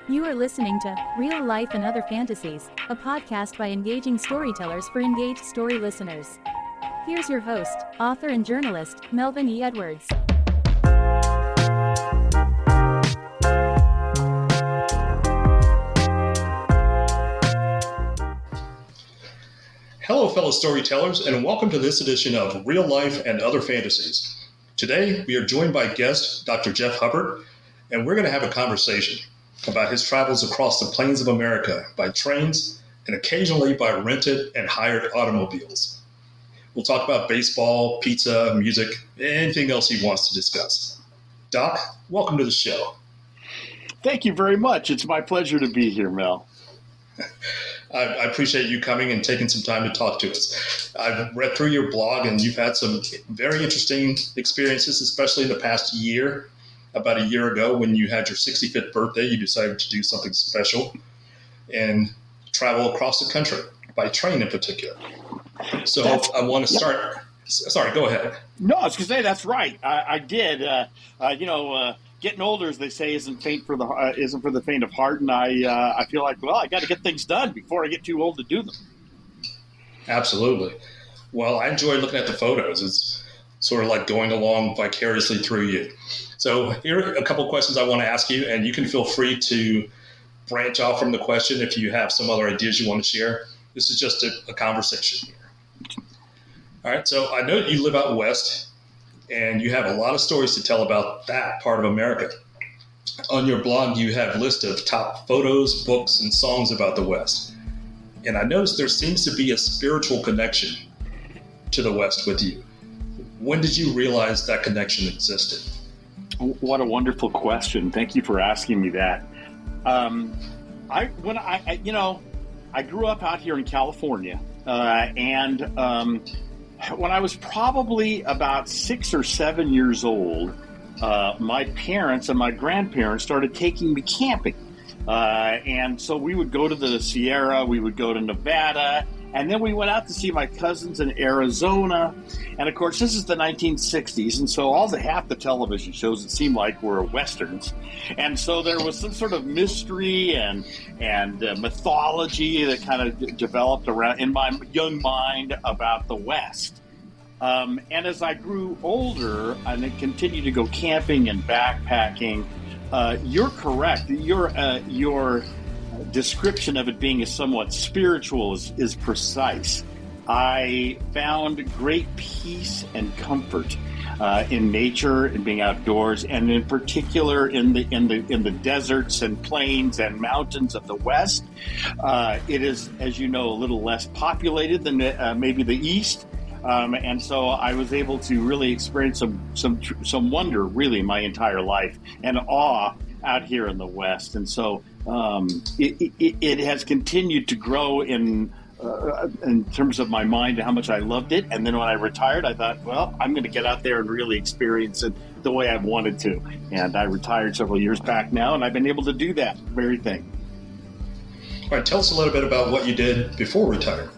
You are listening to Real Life and Other Fantasies, a podcast by engaging storytellers for engaged story listeners. Here's your host, author and journalist, Melvin E. Edwards. Hello, fellow storytellers, and welcome to this edition of Real Life and Other Fantasies. Today, we are joined by guest Dr. Jeff Hubbard, and we're going to have a conversation about his travels across the plains of America by trains and occasionally by rented and hired automobiles. We'll talk about baseball, pizza, music, anything else he wants to discuss. Doc, welcome to the show. Thank you very much. It's my pleasure to be here, Mel. I appreciate you coming and taking some time to talk to us. I've read through your blog, and you've had some very interesting experiences, especially in the past year. About a year ago, when you had your 65th birthday, you decided to do something special and travel across the country, by train in particular. So I want to start. Sorry, go ahead. No, I was going to say that's right. I did. Getting older, as they say, isn't for the faint of heart, and I feel like, I got to get things done before I get too old to do them. Absolutely. Well, I enjoy looking at the photos. It's sort of like going along vicariously through you. So here are a couple questions I want to ask you, and you can feel free to branch off from the question if you have some other ideas you want to share. This is just a conversation here. All right, so I know you live out west, and you have a lot of stories to tell about that part of America. On your blog, you have a list of top photos, books, and songs about the West. And I noticed there seems to be a spiritual connection to the West with you. When did you realize that connection existed? What a wonderful question. Thank you for asking me that. I grew up out here in California, and when I was probably about 6 or 7 years old, my parents and my grandparents started taking me camping. And so we would go to the Sierra, we would go to Nevada, and then we went out to see my cousins in Arizona. And of course, this is the 1960s, and so half the television shows, it seemed like, were Westerns. And so there was some sort of mystery and mythology that kind of developed around in my young mind about the West. And as I grew older and then continued to go camping and backpacking, you're correct. Your description of it being somewhat spiritual is precise. I found great peace and comfort in nature and being outdoors, and in particular in the deserts and plains and mountains of the West. It is, as you know, a little less populated than maybe the East. And so I was able to really experience some wonder, really, my entire life, and awe out here in the West. And so it has continued to grow in terms of my mind and how much I loved it. And then when I retired, I thought, I'm going to get out there and really experience it the way I've wanted to. And I retired several years back now, and I've been able to do that very thing. All right, tell us a little bit about what you did before retirement.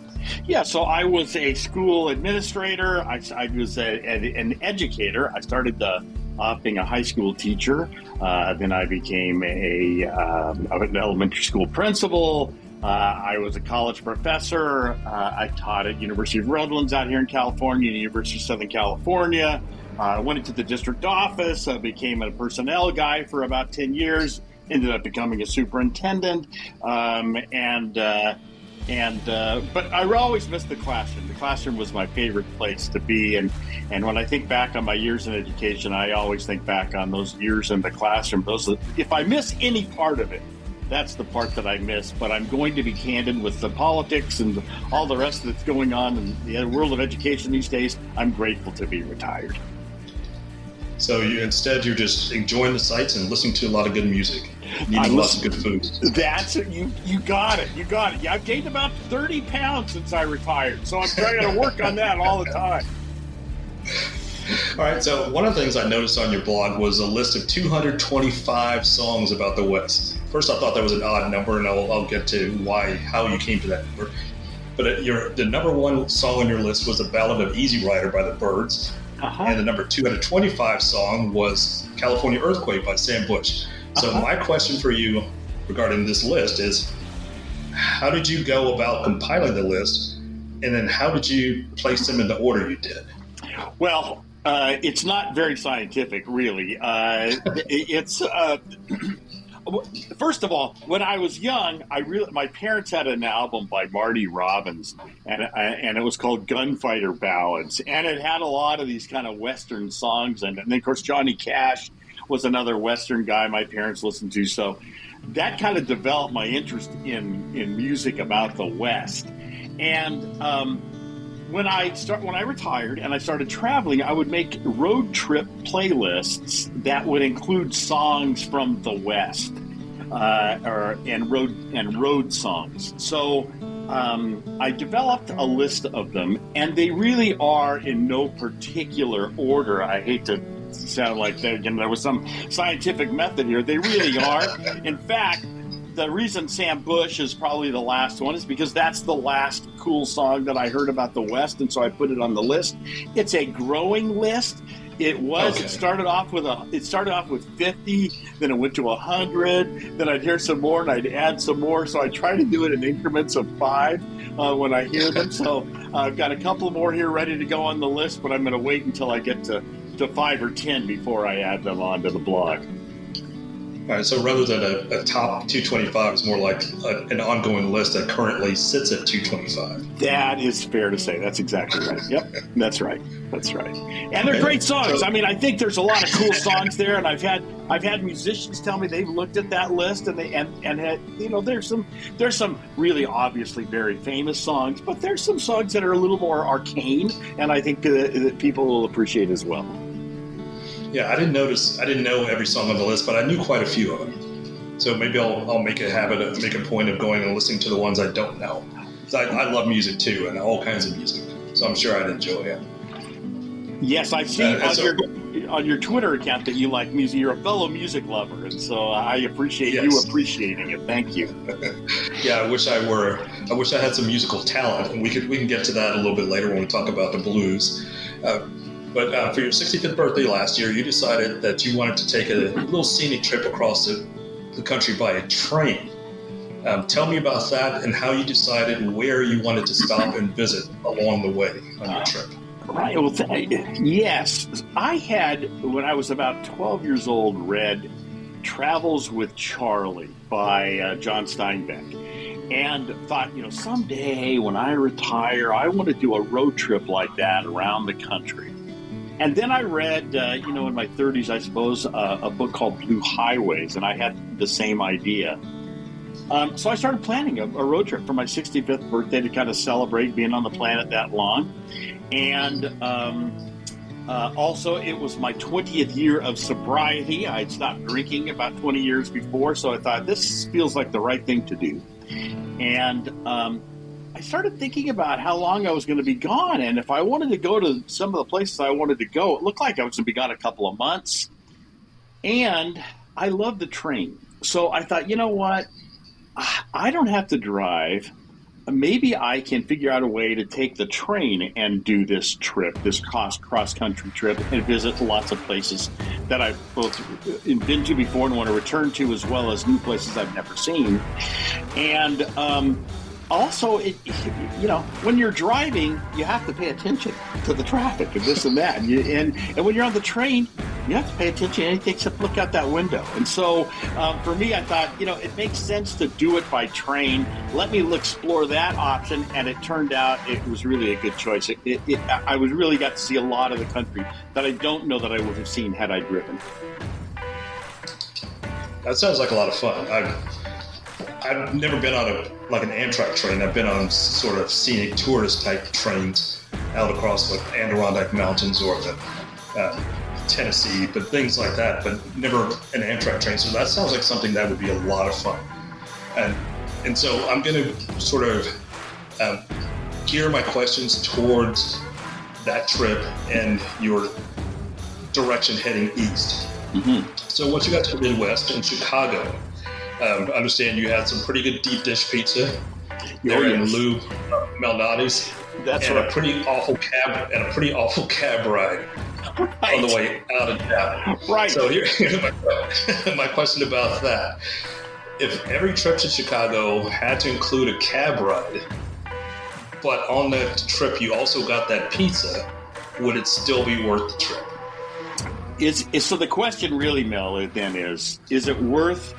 Yeah, so I was a school administrator. I was an educator. I started being a high school teacher. Then I became an elementary school principal. I was a college professor. I taught at University of Redlands out here in California, University of Southern California. I went into the district office, became a personnel guy for about 10 years, ended up becoming a superintendent, but I always missed the classroom. The classroom was my favorite place to be, and when I think back on my years in education, I always think back on those years in the classroom. If I miss any part of it, that's the part that I miss. But I'm going to be candid with the politics and all the rest that's going on in the world of education these days. I'm grateful to be retired. So you're just enjoying the sights and listening to a lot of good music, eating lots of good food. That's it. You got it. Yeah, I've gained about 30 pounds since I retired, so I'm trying to work on that all the time. All right, so one of the things I noticed on your blog was a list of 225 songs about the West. First, I thought that was an odd number, and I'll get to how you came to that number. But the number one song on your list was the Ballad of Easy Rider by the Byrds. And the number 225 song was California Earthquake by Sam Bush. So my question for you regarding this list is, how did you go about compiling the list, and then how did you place them in the order you did? Well, it's not very scientific, really. First of all, when I was young, my parents had an album by Marty Robbins, and it was called Gunfighter Ballads, and it had a lot of these kind of Western songs, and then of course Johnny Cash was another Western guy my parents listened to, so that kind of developed my interest in music about the West. And when I retired and I started traveling, I would make road trip playlists that would include songs from the West, and road songs. So I developed a list of them, and they really are in no particular order. I hate to sound like there was some scientific method here. They really are. In fact, the reason Sam Bush is probably the last one is because that's the last cool song that I heard about the West, and so I put it on the list. It's a growing list. It started off with 50, then it went to 100, then I'd hear some more and I'd add some more. So I try to do it in increments of 5 when I hear them. So I've got a couple more here ready to go on the list, but I'm going to wait until I get to 5 or 10 before I add them onto the blog. All right, so rather than a top 225, it's more like an ongoing list that currently sits at 225. That is fair to say. That's exactly right. Yep, that's right. And they're great songs. I mean, I think there's a lot of cool songs there, and I've had musicians tell me they've looked at that list and had, there's some really obviously very famous songs, but there's some songs that are a little more arcane, and I think that people will appreciate as well. Yeah, I didn't know every song on the list, but I knew quite a few of them. So maybe I'll make a point of going and listening to the ones I don't know. I love music too, and all kinds of music. So I'm sure I'd enjoy it. Yes, I've seen on your Twitter account that you like music. You're a fellow music lover, and so I appreciate you appreciating it. Thank you. Yeah, I wish I had some musical talent, and we can get to that a little bit later when we talk about the blues. But for your 65th birthday last year, you decided that you wanted to take a little scenic trip across the country by a train. Tell me about that and how you decided where you wanted to stop and visit along the way on your trip. Right. Well, yes. I had, when I was about 12 years old, read Travels with Charlie by John Steinbeck. And thought, someday when I retire, I want to do a road trip like that around the country. And then I read, in my 30s, I suppose, a book called Blue Highways, and I had the same idea. So I started planning a road trip for my 65th birthday to kind of celebrate being on the planet that long. And also, it was my 20th year of sobriety. I'd stopped drinking about 20 years before, so I thought this feels like the right thing to do. And I started thinking about how long I was going to be gone, and if I wanted to go to some of the places I wanted to go, it looked like I was going to be gone a couple of months. And I love the train. So I thought, you know what? I don't have to drive. Maybe I can figure out a way to take the train and do this trip, this cross-country trip, and visit lots of places that I've both been to before and want to return to, as well as new places I've never seen. And also, when you're driving, you have to pay attention to the traffic and this and that. And when you're on the train, you have to pay attention to anything except look out that window. And so for me, I thought, it makes sense to do it by train. Let me explore that option. And it turned out it was really a good choice. I really got to see a lot of the country that I don't know that I would have seen had I driven. That sounds like a lot of fun. I've never been on an Amtrak train. I've been on sort of scenic tourist type trains out across the Adirondack Mountains or the Tennessee, but things like that, but never an Amtrak train. So that sounds like something that would be a lot of fun. And so I'm going to sort of gear my questions towards that trip and your direction heading east. Mm-hmm. So once you got to the Midwest in Chicago, I understand you had some pretty good deep dish pizza there in Lou Malnati's. That's and right. a pretty awful cab ride on the way out of town. Right. So here's my question about that. if every trip to Chicago had to include a cab ride, but on that trip you also got that pizza, would it still be worth the trip? So the question really, Mel, then is it worth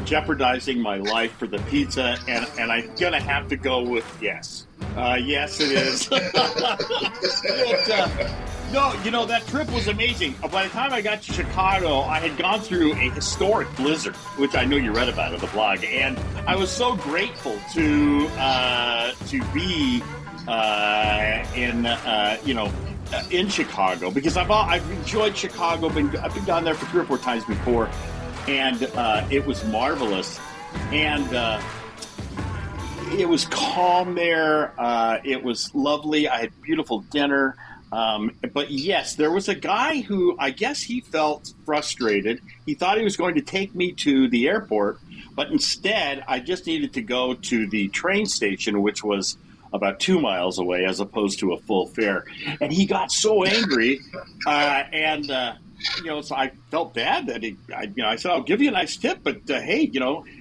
jeopardizing my life for the pizza? And I'm going to have to go with yes. Yes, it is. No, that trip was amazing. By the time I got to Chicago, I had gone through a historic blizzard, which I know you read about in the blog, and I was so grateful to be in Chicago, because I've enjoyed Chicago. I've been down there for 3 or 4 times before, and it was marvelous. And it was calm there. It was lovely. I had beautiful dinner. But yes, there was a guy who I guess he felt frustrated. He thought he was going to take me to the airport, but instead I just needed to go to the train station, which was about 2 miles away, as opposed to a full fare. And he got so angry, so I felt bad that I said, I'll give you a nice tip, but hey,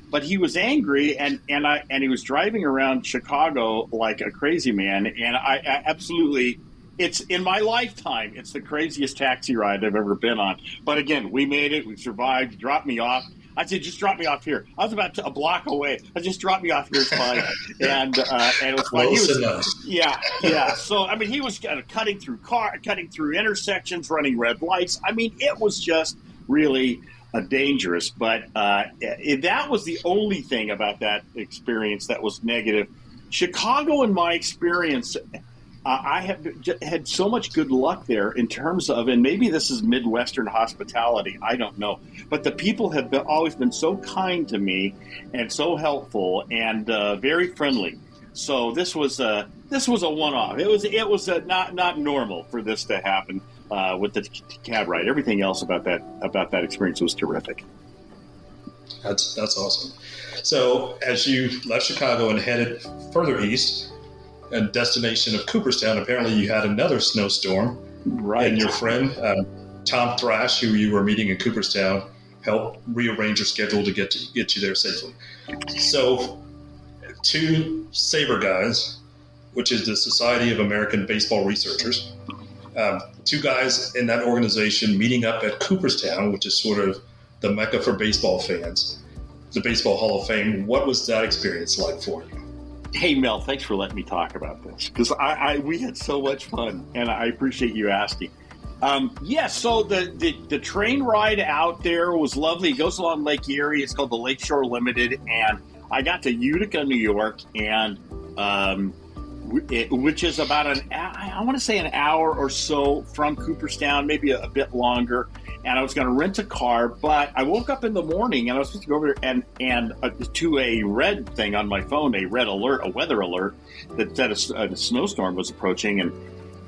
but he was angry, and he was driving around Chicago like a crazy man, and I absolutely. It's in my lifetime. It's the craziest taxi ride I've ever been on. But again, we made it. We survived. He dropped me off. I said, just drop me off here. I was about a block away. I just dropped me off here. It's fine. And it was fine. Close enough. Yeah. So, he was cutting through intersections, running red lights. It was just really dangerous. But that was the only thing about that experience that was negative. Chicago, in my experience, I have had so much good luck there in terms of, and maybe this is Midwestern hospitality, I don't know, but the people have always been so kind to me and so helpful and very friendly. So this was a one-off. It was not normal for this to happen with the cab ride. Everything else about that experience was terrific. That's awesome. So as you left Chicago and headed further east, a destination of Cooperstown, apparently you had another snowstorm. Right. And your friend, Tom Thrash, who you were meeting in Cooperstown, helped rearrange your schedule to get you there safely. So 2 SABR guys, which is the Society of American Baseball Researchers, 2 guys in that organization meeting up at Cooperstown, which is sort of the mecca for baseball fans, the Baseball Hall of Fame. What was that experience like for you? Hey, Mel, thanks for letting me talk about this, because we had so much fun, and I appreciate you asking. So the train ride out there was lovely. It goes along Lake Erie. It's called the Lakeshore Limited, and I got to Utica, New York, and which is about an hour or so from Cooperstown, maybe a bit longer. And I was going to rent a car, but I woke up in the morning and I was supposed to go over there and to a red thing on my phone, a red alert, a weather alert that said a snowstorm was approaching. And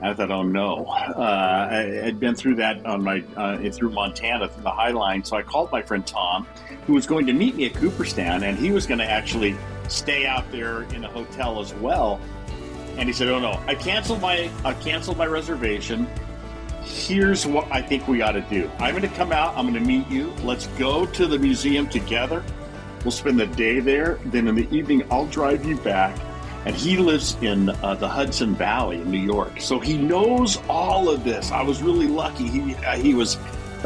I thought, oh no, I had been through that on my through Montana through the High Line. So I called my friend Tom, who was going to meet me at Cooperstown, and he was going to actually stay out there in a hotel as well. And he said, oh no, I canceled my reservation. Here's what I think we ought to do. I'm going to come out. I'm going to meet you. Let's go to the museum together. We'll spend the day there. Then in the evening, I'll drive you back. And he lives in the Hudson Valley in New York. So he knows all of this. I was really lucky. He was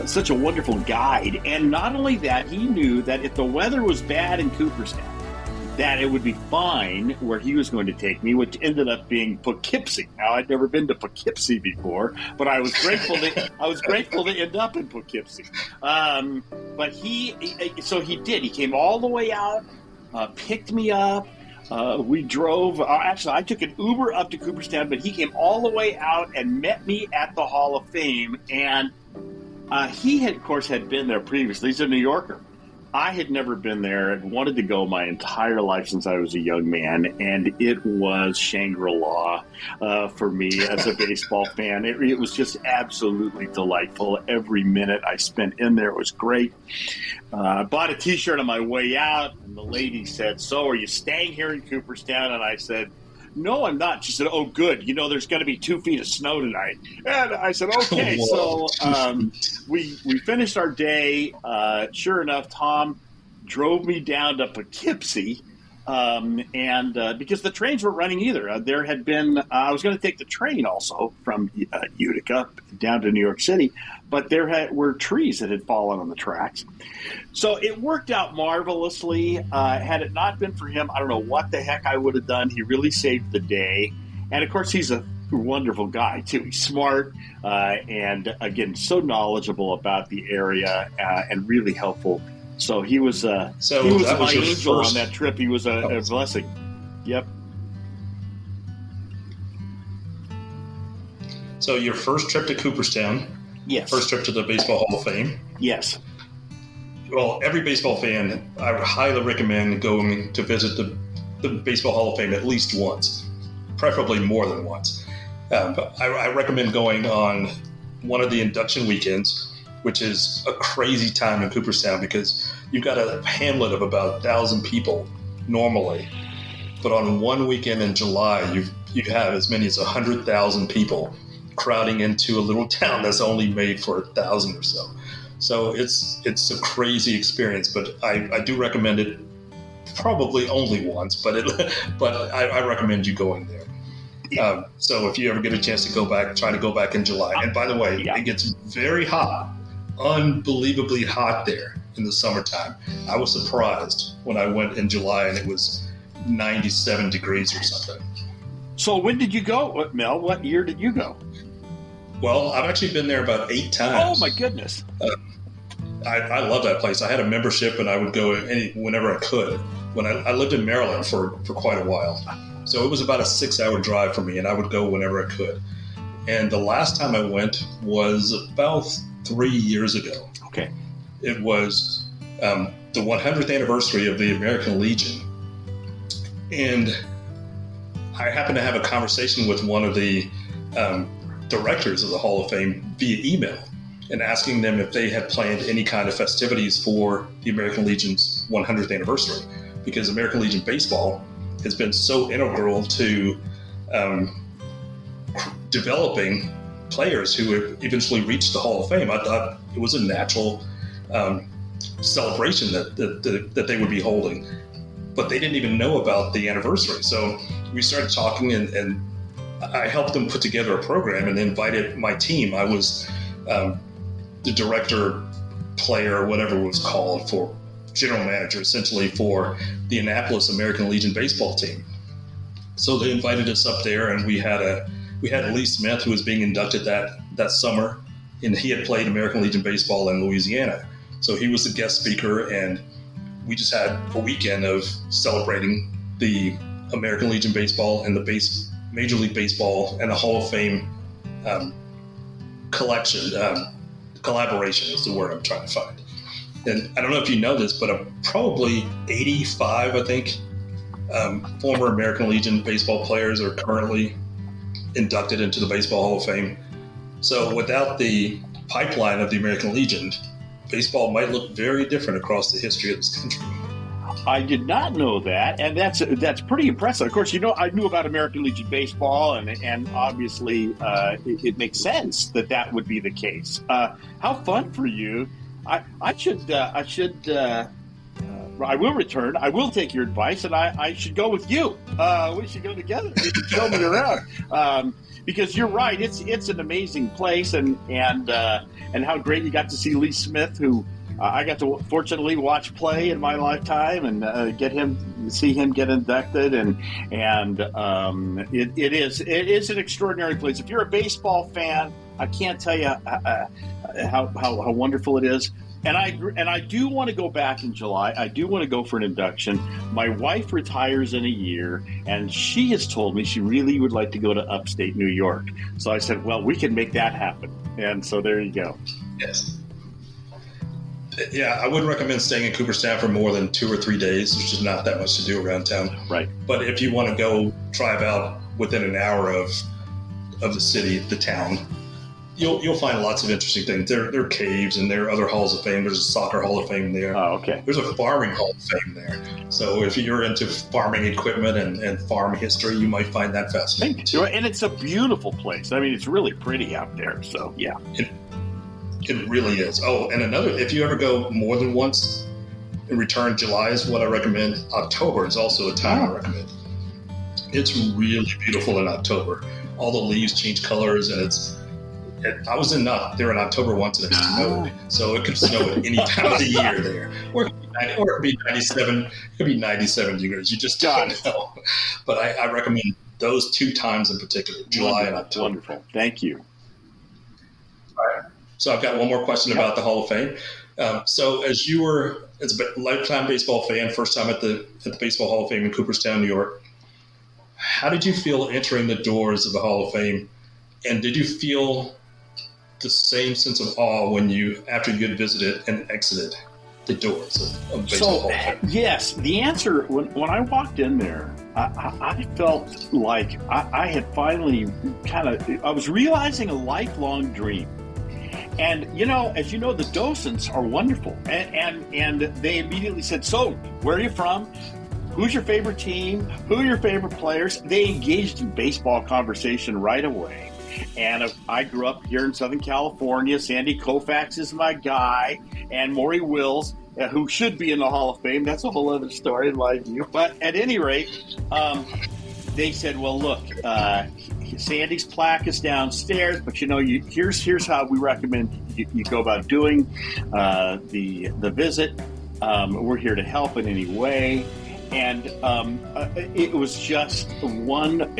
such a wonderful guide. And not only that, he knew that if the weather was bad in Cooperstown, that it would be fine where he was going to take me, which ended up being Poughkeepsie. Now, I'd never been to Poughkeepsie before, but I was grateful to end up in Poughkeepsie. But he did. He came all the way out, picked me up. We drove. Actually, I took an Uber up to Cooperstown, but he came all the way out and met me at the Hall of Fame. And he had, of course, been there previously. He's a New Yorker. I had never been there and wanted to go my entire life since I was a young man, and it was Shangri-La for me as a baseball fan. It was just absolutely delightful. Every minute I spent in there was great. I bought a T-shirt on my way out, and the lady said, "So, are you staying here in Cooperstown?" And I said, "No, I'm not." She said, "Oh, good. You know, there's going to be 2 feet of snow tonight." And I said, "Okay." So we finished our day. Sure enough, Tom drove me down to Poughkeepsie. And because the trains weren't running either, there had been, I was going to take the train also from Utica down to New York City, but there were trees that had fallen on the tracks. So it worked out marvelously. Had it not been for him, I don't know what the heck I would have done. He really saved the day. And of course, he's a wonderful guy too. He's smart and again, so knowledgeable about the area and really helpful. So he was my angel on that trip. He was a blessing. Yep. So your first trip to Cooperstown. Yes. First trip to the Baseball Hall of Fame. Yes. Well, every baseball fan, I would highly recommend going to visit the Baseball Hall of Fame at least once, preferably more than once. But I recommend going on one of the induction weekends, which is a crazy time in Cooperstown because you've got a hamlet of about 1,000 people normally. But on one weekend in July, you have as many as 100,000 people crowding into a little town that's only made for 1,000 or so. So it's a crazy experience, but I do recommend it probably only once, but I recommend you going there. So if you ever get a chance to go back, try to go back in July. And by the way, It gets very hot. Unbelievably hot there in the summertime. I was surprised when I went in July and it was 97 degrees or something. So when did you go, Mel? What year did you go? Well, I've actually been there about 8 times. Oh my goodness. I love that place. I had a membership and I would go whenever I could. When I lived in Maryland for quite a while. So it was about a 6-hour drive for me and I would go whenever I could. And the last time I went was about 3 years ago. Okay. It was the 100th anniversary of the American Legion. And I happened to have a conversation with one of the directors of the Hall of Fame via email and asking them if they had planned any kind of festivities for the American Legion's 100th anniversary. Because American Legion baseball has been so integral to developing players who have eventually reached the Hall of Fame. I thought it was a natural celebration that they would be holding, but they didn't even know about the anniversary. So we started talking, and I helped them put together a program and invited my team. I was the director, player, whatever it was called, for general manager, essentially, for the Annapolis American Legion baseball team. So they invited us up there, and we had Lee Smith, who was being inducted that summer, and he had played American Legion baseball in Louisiana. So he was the guest speaker, and we just had a weekend of celebrating the American Legion baseball and the Major League Baseball and the Hall of Fame collaboration is the word I'm trying to find. And I don't know if you know this, but probably 85, I think, former American Legion baseball players are currently inducted into the Baseball Hall of Fame. So without the pipeline of the American Legion, baseball might look very different across the history of this country. I did not know that, and that's pretty impressive. Of course, I knew about American Legion baseball, and obviously it makes sense that would be the case. How fun for you! I will return. I will take your advice, and I should go with you. We should go together. You can show me around. Because you're right, it's an amazing place, and how great you got to see Lee Smith, who I got to fortunately watch play in my lifetime, and see him get inducted, and it is an extraordinary place. If you're a baseball fan, I can't tell you how wonderful it is. And I do want to go back in July. I do want to go for an induction. My wife retires in a year, and she has told me she really would like to go to upstate New York. So I said, well, we can make that happen. And so there you go. Yes. Yeah, I wouldn't recommend staying in Cooperstown for more than 2 or 3 days. There's just not that much to do around town. Right. But if you want to go drive out within an hour of the city, the town, you'll find lots of interesting things. There are caves, and there are other halls of fame. There's a soccer hall of fame there. Oh, okay. There's a farming hall of fame there. So if you're into farming equipment and farm history, you might find that fascinating too. And it's a beautiful place. I mean, it's really pretty out there. So yeah, it really is. Oh, and if you ever go more than once, in return, July is what I recommend. October is also a time I recommend. It's really beautiful in October. All the leaves change colors, and I was there in October once, and it snowed. So it could snow at any time of the year there, or it could be 97. It could be 97 degrees. You just don't know. But I recommend those 2 times in particular, July and October. Wonderful. Thank you. All right. So I've got one more question about the Hall of Fame. So as a lifetime baseball fan, first time at the Baseball Hall of Fame in Cooperstown, New York, how did you feel entering the doors of the Hall of Fame? And did you feel the same sense of awe after you had visited and exited the doors of Baseball Hall of Fame? Yes, the answer, when I walked in there, I felt like I had finally I was realizing a lifelong dream. And, as you know, the docents are wonderful. And they immediately said, so, where are you from? Who's your favorite team? Who are your favorite players? They engaged in baseball conversation right away. And I grew up here in Southern California. Sandy Koufax is my guy. And Maury Wills, who should be in the Hall of Fame. That's a whole other story in my view. But at any rate, they said, well, look, Sandy's plaque is downstairs, but here's how we recommend you go about doing the visit. We're here to help in any way. And it was just one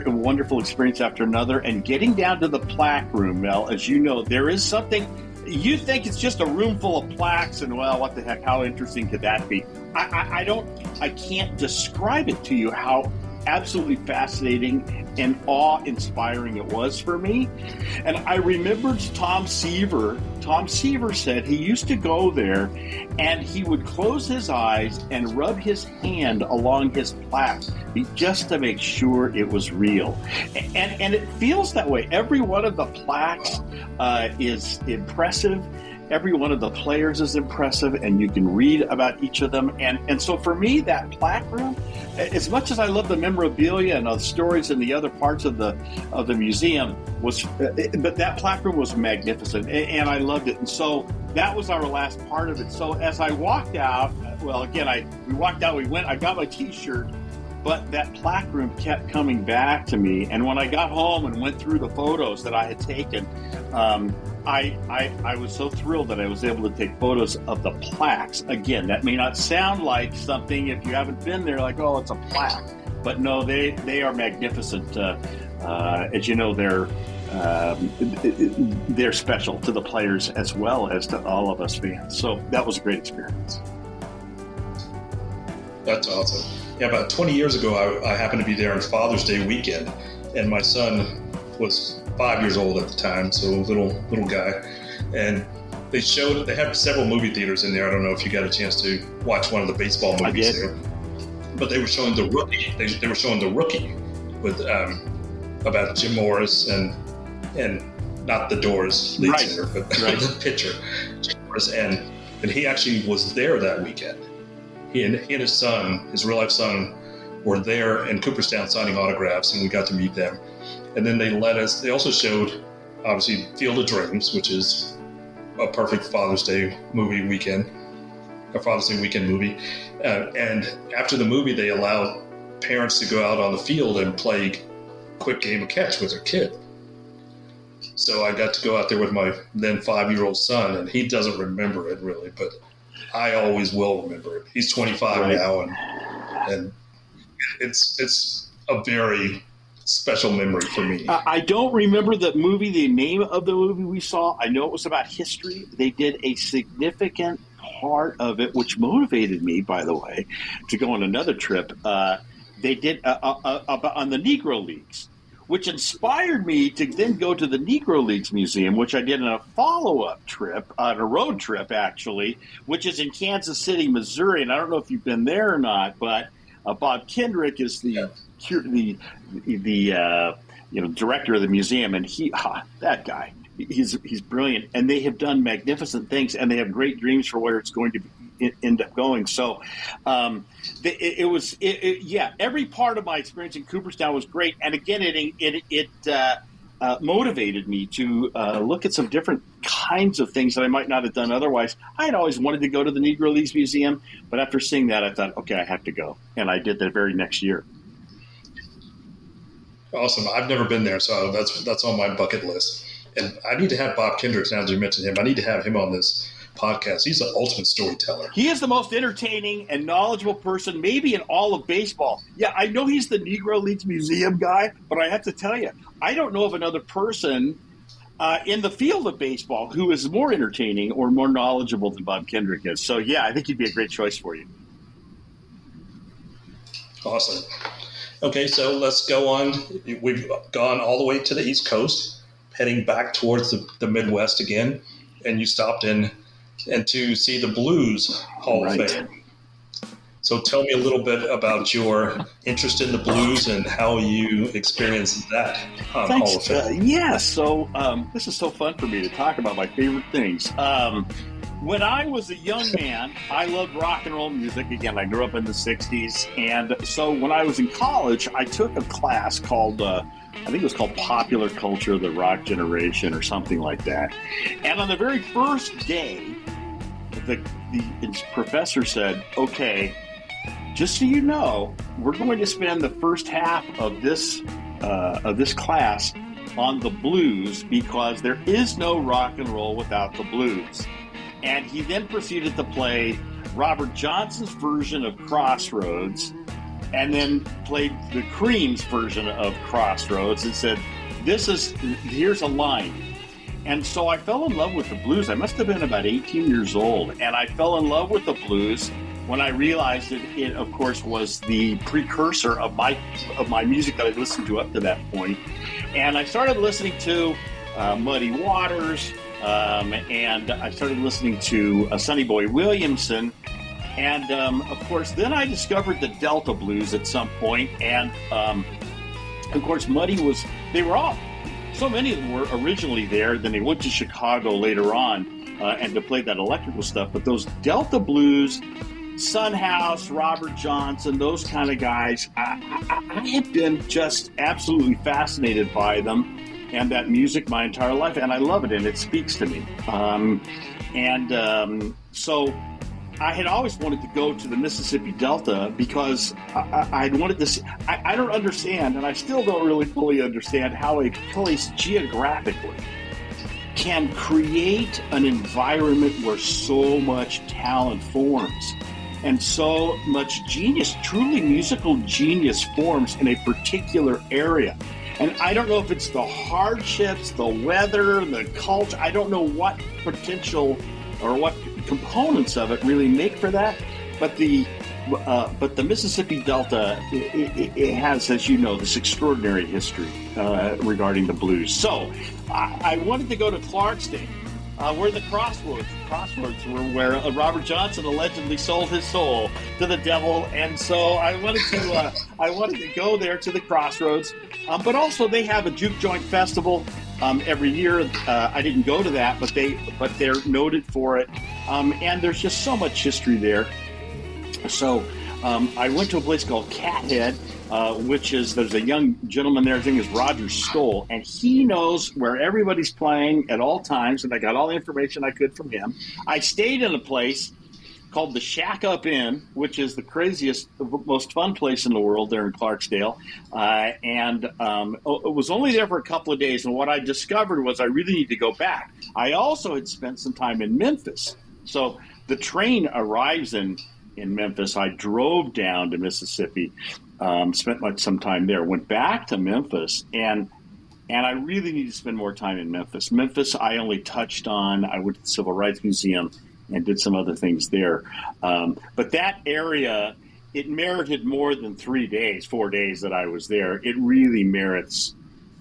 wonderful experience after another. And getting down to the plaque room, Mel, as you know, there is something. You think it's just a room full of plaques, and well, what the heck? How interesting could that be? I can't describe it to you how absolutely fascinating and awe-inspiring it was for me. And I remembered Tom Seaver. Tom Seaver said he used to go there and he would close his eyes and rub his hand along his plaque just to make sure it was real. And it feels that way. Every one of the plaques is impressive. Every one of the players is impressive, and you can read about each of them. And so for me, that plaque room, as much as I love the memorabilia and the stories in the other parts of the museum, but that plaque room was magnificent, and I loved it. And so that was our last part of it. So as I walked out, well, again, we walked out, I got my T-shirt, but that plaque room kept coming back to me. And when I got home and went through the photos that I had taken, I was so thrilled that I was able to take photos of the plaques. Again, that may not sound like something if you haven't been there, like, oh, it's a plaque. But no, they are magnificent. As you know, they're special to the players as well as to all of us fans. So that was a great experience. That's awesome. Yeah, about 20 years ago, I happened to be there on Father's Day weekend, and my son was 5 years old at the time, so a little guy. And they have several movie theaters in there. I don't know if you got a chance to watch one of the baseball movies there. But they were showing The Rookie. They were showing The Rookie with about Jim Morris and not the Doors lead singer, but the pitcher, Jim Morris, and he actually was there that weekend. He and his son, his real life son, were there in Cooperstown signing autographs, and we got to meet them. And then they also showed, obviously, Field of Dreams, which is a perfect Father's Day weekend movie. And after the movie, they allowed parents to go out on the field and play quick game of catch with their kid. So I got to go out there with my then 5-year-old son, and he doesn't remember it really, but I always will remember it. He's 25 now, and it's a very special memory for me. I don't remember the name of the movie we saw. I know it was about history. They did a significant part of it, which motivated me, by the way, to go on another trip. They did on the Negro Leagues, which inspired me to then go to the Negro Leagues Museum, which I did on a follow-up trip, on a road trip, actually, which is in Kansas City, Missouri. And I don't know if you've been there or not, but Bob Kendrick is the director of the museum, and that guy, he's brilliant. And they have done magnificent things, and they have great dreams for where it's going to end up going. So every part of my experience in Cooperstown was great. And again, motivated me to look at some different kinds of things that I might not have done otherwise. I had always wanted to go to the Negro Leagues Museum, but after seeing that, I thought, okay, I have to go. And I did that very next year. Awesome. I've never been there, so that's on my bucket list. And I need to have Bob Kendricks, now that you mentioned him, I need to have him on this podcast. He's the ultimate storyteller. He is the most entertaining and knowledgeable person maybe in all of baseball. Yeah, I know he's the Negro Leagues Museum guy, but I have to tell you, I don't know of another person in the field of baseball who is more entertaining or more knowledgeable than Bob Kendrick is. So, yeah, I think he'd be a great choice for you. Awesome. Okay, so let's go on. We've gone all the way to the East Coast, heading back towards the Midwest again, and you stopped in and to see the Blues Hall of Fame. So tell me a little bit about your interest in the blues and how you experienced that Hall of Fame. So this is so fun for me to talk about my favorite things. When I was a young man, I loved rock and roll music. Again, I grew up in the 60s. And so when I was in college, I took a class called, I think it was called Popular Culture, the Rock Generation or something like that. And on the very first day, the professor said, okay, just so you know, we're going to spend the first half of this class on the blues because there is no rock and roll without the blues. And he then proceeded to play Robert Johnson's version of Crossroads and then played the Cream's version of Crossroads and said, here's a line. And so I fell in love with the blues. I must have been about 18 years old. And I fell in love with the blues when I realized that it, of course, was the precursor of my music that I'd listened to up to that point. And I started listening to Muddy Waters, and I started listening to Sonny Boy Williamson. And, of course, then I discovered the Delta Blues at some point. And, of course, so many of them were originally there. Then they went to Chicago later on and to play that electrical stuff. But those Delta Blues, Son House, Robert Johnson, those kind of guys, I have been just absolutely fascinated by them and that music my entire life. And I love it, and it speaks to me. So I had always wanted to go to the Mississippi Delta because I wanted to see. I don't understand, and I still don't really fully understand how a place geographically can create an environment where so much talent forms and so much genius, truly musical genius forms in a particular area. And I don't know if it's the hardships, the weather, the culture. I don't know what potential or what components of it really make for that, but the Mississippi Delta it has, as you know, this extraordinary history regarding the blues. So I wanted to go to Clarksdale, where the Crossroads were, where Robert Johnson allegedly sold his soul to the devil, and so I wanted to go there to the Crossroads. But also they have a juke joint festival every year. I didn't go to that, but they're noted for it. And there's just so much history there. So I went to a place called Cathead, there's a young gentleman there, his name is Roger Stoll, and he knows where everybody's playing at all times, and I got all the information I could from him. I stayed in a place called the Shack Up Inn, which is the craziest, most fun place in the world there in Clarksdale. It was only there for a couple of days, and what I discovered was I really need to go back. I also had spent some time in Memphis. So the train arrives in Memphis. I drove down to Mississippi, spent some time there, went back to Memphis, and I really need to spend more time in Memphis. Memphis, I only touched on. I went to the Civil Rights Museum and did some other things there. But that area, it merited more than 4 days that I was there. It really merits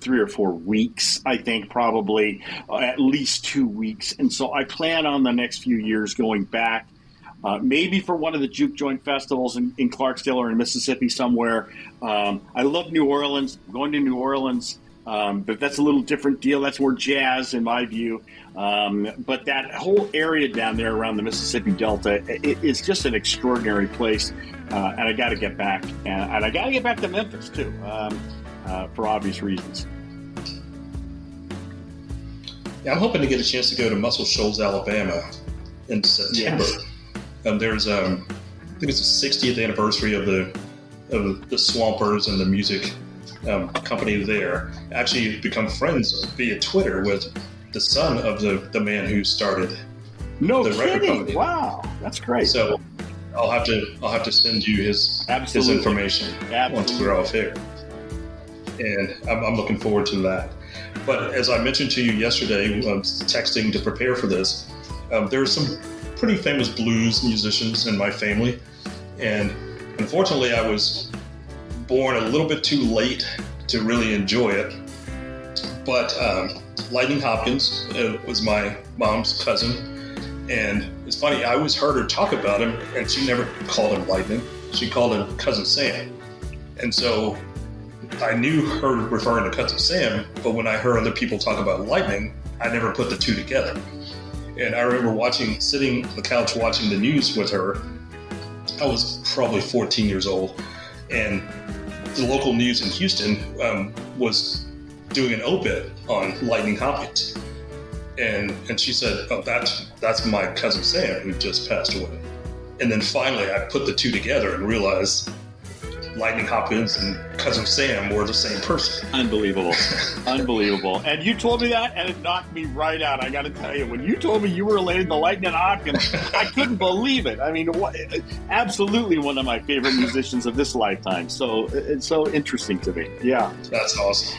3 or 4 weeks, I think, probably at least 2 weeks. And so I plan on the next few years going back, maybe for one of the juke joint festivals in Clarksdale or in Mississippi somewhere. I love New Orleans. I'm going to New Orleans. But that's a little different deal. That's more jazz in my view. But that whole area down there around the Mississippi Delta, it's just an extraordinary place. And I got to get back. And I got to get back to Memphis, too, for obvious reasons. I'm hoping to get a chance to go to Muscle Shoals, Alabama in September. Yes. There's I think it's the 60th anniversary of the Swampers and the music company there. Actually become friends via Twitter with the son of the man who started the record company. Wow, that's great. So I'll have to send you his information once we're off here. And I'm looking forward to that. But as I mentioned to you yesterday, texting to prepare for this, there are some pretty famous blues musicians in my family. And unfortunately, I was born a little bit too late to really enjoy it. But Lightning Hopkins was my mom's cousin. And it's funny, I always heard her talk about him, and she never called him Lightning. She called him Cousin Sam. And so I knew her referring to Cousin Sam, but when I heard other people talk about Lightning, I never put the two together. And I remember sitting on the couch watching the news with her. I was probably 14 years old, and the local news in Houston was doing an obit on Lightning Hopkins. And she said, "Oh, that's my cousin Sam who just passed away." And then finally I put the two together and realized Lightning Hopkins and Cousin Sam were the same person. Unbelievable. Unbelievable. And you told me that, and it knocked me right out. I got to tell you, when you told me you were related to Lightning Hopkins, I couldn't believe it. I mean, absolutely one of my favorite musicians of this lifetime. So it's so interesting to me. Yeah. That's awesome.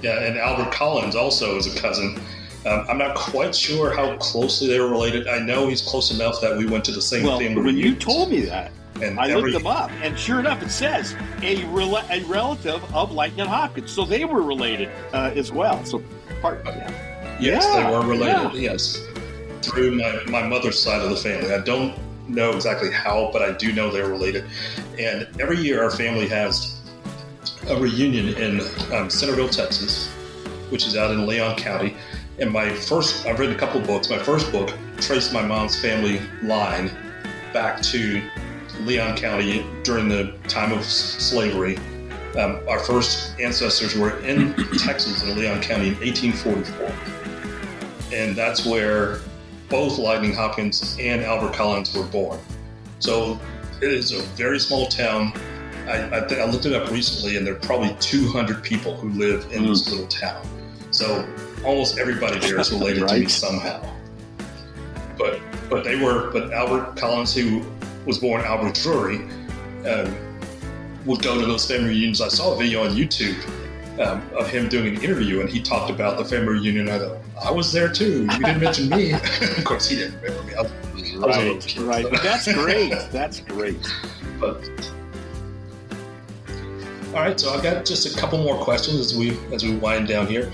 Yeah, and Albert Collins also is a cousin. I'm not quite sure how closely they were related. I know he's close enough that we went to the same family. When you told me that, and I looked them up, and sure enough, it says a relative of Lightning Hopkins. So they were related as well. So, yes, they were related. Yeah. Yes, through my mother's side of the family. I don't know exactly how, but I do know they're related. And every year, our family has a reunion in Centerville, Texas, which is out in Leon County. And I've written a couple of books. My first book traced my mom's family line back to Leon County during the time of slavery. Our first ancestors were in Texas in Leon County in 1844. And that's where both Lightning Hopkins and Albert Collins were born. So it is a very small town. I looked it up recently, and there are probably 200 people who live in this little town. So almost everybody there is related to me somehow. But Albert Collins, who was born Albert Drury, would go to those family reunions. I saw a video on YouTube of him doing an interview, and he talked about the family reunion. I thought, I was there too. You didn't mention me. Of course, he didn't remember me. I was a little kid, right. But that's great. That's great. But all right, so I've got just a couple more questions as we wind down here.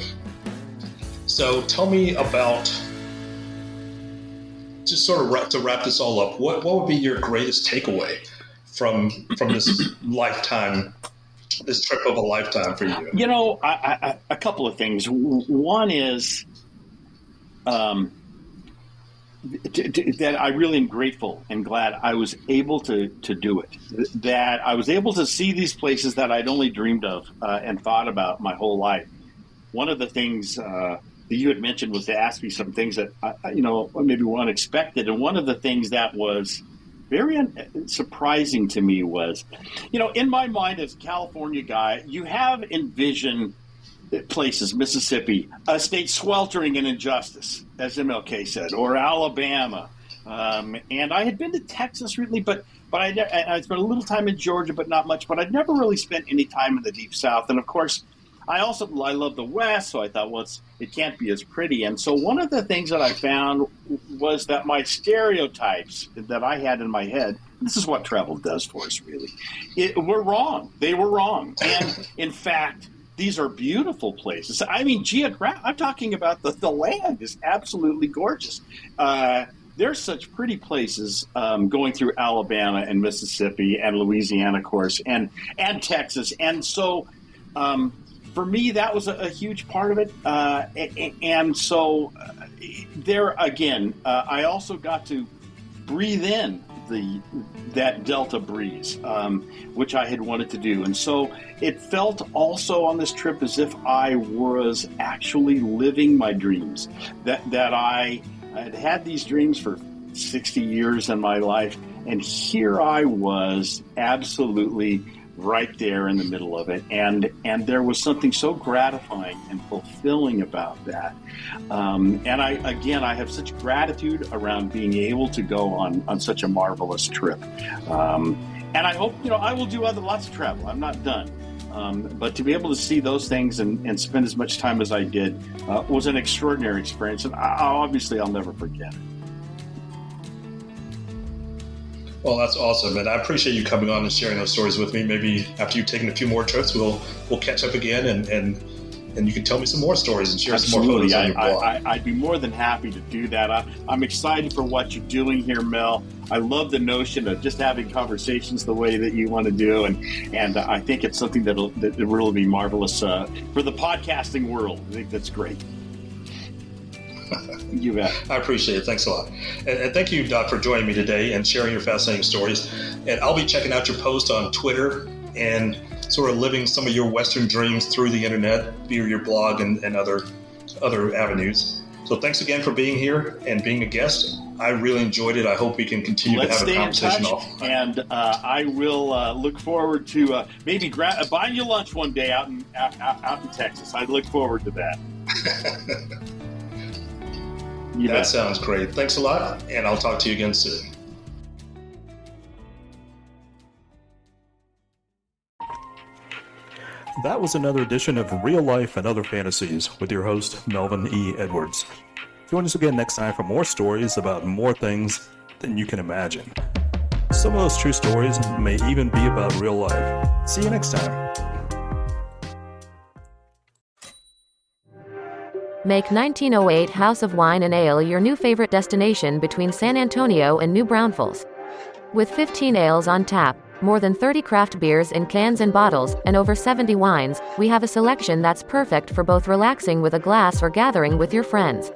So tell me about, just sort of to wrap this all up, what would be your greatest takeaway from this lifetime, this trip of a lifetime for you? You know, a couple of things. One is that I really am grateful and glad I was able to do it. That I was able to see these places that I'd only dreamed of and thought about my whole life. One of the things that you had mentioned was to ask me some things that, maybe were unexpected. And one of the things that was very surprising to me was, in my mind as a California guy, you have envisioned places, Mississippi, a state sweltering in injustice, as MLK said, or Alabama. And I had been to Texas recently, but I spent a little time in Georgia, but not much. But I'd never really spent any time in the Deep South. And of course, I love the West, so I thought, well, it can't be as pretty. And so one of the things that I found was that my stereotypes that I had in my head, this is what travel does for us, really, were wrong. They were wrong. And in fact, these are beautiful places. I mean, I'm talking about the land is absolutely gorgeous. There's such pretty places going through Alabama and Mississippi and Louisiana, of course, and Texas. And so for me, that was a huge part of it. And so there again, I also got to breathe in that Delta breeze, which I had wanted to do. And so it felt also on this trip as if I was actually living my dreams, that I had these dreams for 60 years in my life. And here I was absolutely right there in the middle of it. And there was something so gratifying and fulfilling about that. And I have such gratitude around being able to go on such a marvelous trip. And I hope, I will do lots of travel. I'm not done. But to be able to see those things and spend as much time as I did was an extraordinary experience. And obviously I'll never forget it. Well, that's awesome, and I appreciate you coming on and sharing those stories with me. Maybe after you've taken a few more trips, we'll catch up again, and you can tell me some more stories and share some more photos on your blog. I'd be more than happy to do that. I'm excited for what you're doing here, Mel. I love the notion of just having conversations the way that you want to do, and I think it's something that will really be marvelous for the podcasting world. I think that's great. You bet. I appreciate it. Thanks a lot. And thank you, Doc, for joining me today and sharing your fascinating stories. And I'll be checking out your post on Twitter and sort of living some of your Western dreams through the internet via your blog and other avenues. So thanks again for being here and being a guest. I really enjoyed it. I hope we can continue to have a conversation offline. And I will look forward to maybe buying you lunch one day out in Texas. I look forward to that. That sounds great. Thanks a lot, and I'll talk to you again soon. That was another edition of Real Life and Other Fantasies with your host, Melvin E. Edwards. Join us again next time for more stories about more things than you can imagine. Some of those true stories may even be about real life. See you next time. Make 1908 House of Wine and Ale your new favorite destination between San Antonio and New Braunfels. With 15 ales on tap, more than 30 craft beers in cans and bottles, and over 70 wines, we have a selection that's perfect for both relaxing with a glass or gathering with your friends.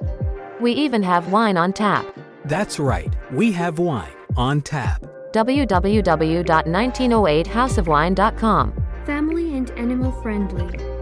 We even have wine on tap. That's right, we have wine on tap. www.1908houseofwine.com. Family and animal friendly.